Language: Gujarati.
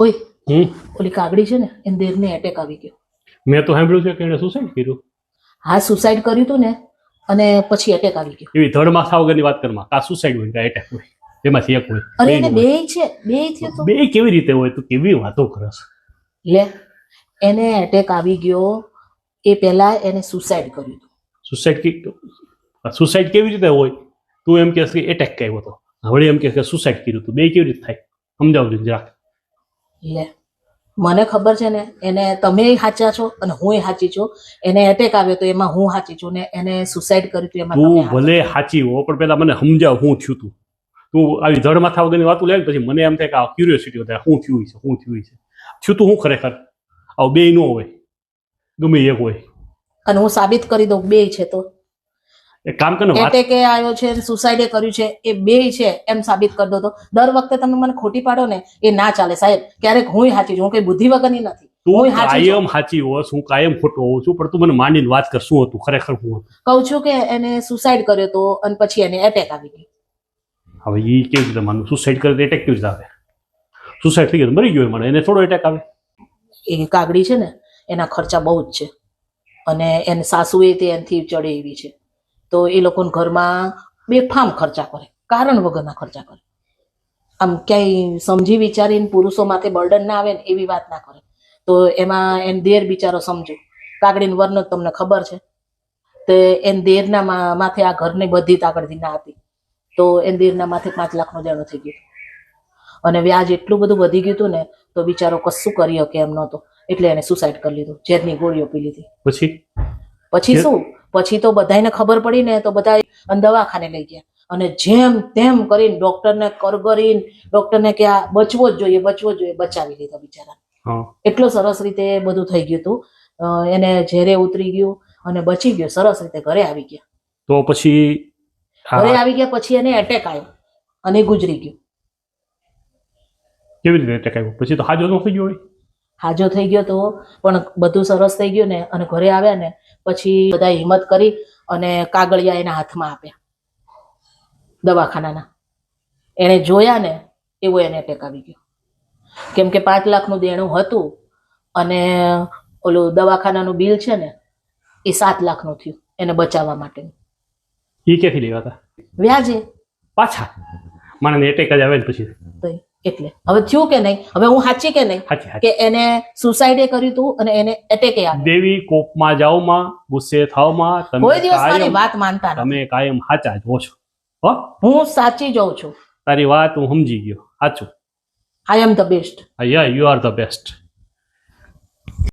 ઓય ઓલી કાગડી છે ને એને દેરને એટેક આવી ગયો. મેં તો સાંભળ્યું છે કે એને સુસાઇડ કર્યું. હા સુસાઇડ કર્યું હતું ને અને પછી એટેક આવી ગયો. એવી ધડ માથા વગરની વાત કરમાં કા સુસાઇડ હોય કા એટેક હોય એમાંથી એક હોય. અરે એને બેય છે, બેય થયો તો. બે કેવી રીતે હોય? તું કેવી વાતો કરસ? લે એને એટેક આવી ગયો એ પહેલા એને સુસાઇડ કર્યું હતું. સુસાઇડ કેવી રીતે હોય? તું એમ કહેશ કે એટેક કર્યો હતો, હવે એમ કે સુસાઇડ કર્યું હતું. બે કેવી રીતે થાય? સમજાવજો જરાક. લે મને ખબર છે ને, એને તમે સાચા છો અને હું સાચી છું. એને એટેક આવ્યો તો એમાં હું સાચી છું ને એને સુસાઇડ કર્યું હતું એમાં તું તમે ભલે સાચી હો, પણ પેલા મને સમજાવ શું થયું તું. તું આવી ધડ માથા વગરની વાતો લે પછી મને એમ થાય કે આ ક્યુરિયોસિટી વધારે શું થયું છે, શું થયું છે. થયું તું હું ખરેખર? આવું બે ન હોય, ગમે એક હોય. અને હું સાબિત કરી દઉં બેય છે તો. એક કામ કર ને, વાત એટેકે આવ્યો છે સુસાઇડે કર્યું છે એ બેય છે એમ સાબિત કરી દો તો. દર વખતે તમે મને ખોટી પાડો ને એ ના ચાલે સાહેબ. ક્યારેક હું સાચી છું, હું કઈ બુદ્ધિ વગરની નથી. તું કાયમ સાચી હોશ, હું કાયમ ખોટો હોઉં છું, પણ તું મને માંડીને વાત કર શું હતું ખરેખર શું હતું. કહું છું કે એને સુસાઇડ કર્યો તો અને પછી એને એટેક આવી ગયો. હવે એ કેવી રીતે માનું? સુસાઇડ કરે તો એટેક કેવી રીતે આવે? સુસાઇડ થઈ ગયો મરી ગયો મને, એને થોડો એટેક આવે? એ કાગડી છે ને એના ખર્ચા બહુ જ છે અને એને સાસુએ તે એનથી ચડે એવી છે. તો એ લોકોના ઘરમાં બેફામ ખર્ચા કરે, કારણ વગરના ખર્ચા કરે. આમ ક્યાંય સમજી વિચારીને પુરુષો માથે બર્ડન ના આવે ને એવી વાત ના કરે. તો એમાં એન દેર બિચારો સમજો, કાગડીની વર્ણન તમને ખબર છે. તો એન દેરના માથે આ ઘરની બધી તાકડથી ના હતી. તો એન દેરના માથે 5 લાખનો દેણો થઈ ગયો અને વ્યાજ એટલું બધું વધી ગયું હતું ને તો બિચારો કશું કરી શકે એમ નહોતો. એટલે એને સુસાઇડ કરી લીધું, ઝેરની ગોળીઓ પી લીધી. પછી શું? પછી તો બધાને ખબર પડી ને તો બધા દવાખાને લઈ ગયા અને જેમ તેમ કરીને ડોક્ટરને કરગરીને ડોક્ટરને કે આ બચવો જ જોઈએ, બચવો જ જોઈએ, બચાવી લીધો બિચારા. એટલો સરસ રીતે બધું થઈ ગયું હતું. એને ઝેરે ઉતરી ગયું અને બચી ગયો સરસ રીતે. ઘરે આવી ગયા. તો પછી ઘરે આવી ગયા પછી એને એટેક આવ્યો અને ગુજરી ગયો. કેવી રીતે એટેક આવ્યો? પછી તો હાજો ન થઈ ગયો હોય? હાજો થઈ ગયો તો પણ બધું સરસ થઈ ગયું ને અને ઘરે આવ્યા ને પછી બધા હિંમત કરી અને કાગળિયા એના હાથમાં આપ્યા દવાખાનાના. એને જોયા ને એવો એને એટેક આવી ગયો. કેમ કે 5 લાખનું દેણું હતું અને ઓલું દવાખાનાનું બિલ છે ને એ 7 લાખનું થયું એને બચાવવા માટેનું. એ ક્યાંથી લેવા હતા? વ્યાજે પાછા. માણસને એટેક જ આવે ને પછી એટલે હવે થયું કે નહીં? હવે હું સાચી કે નહીં કે એને સુસાઇડે કર્યું હતું અને એને એટેકે આવ્યો? દેવી કોપમાં જાવમાં, ગુસ્સે થાવમાં, કોઈ દિવસ મારી વાત માનતા નથી. તમે કાયમ સાચા જ હો છો. હું સાચી જોઉં છું. તારી વાત હું સમજી ગયો. સાચું. I am the best. Yeah you are the best.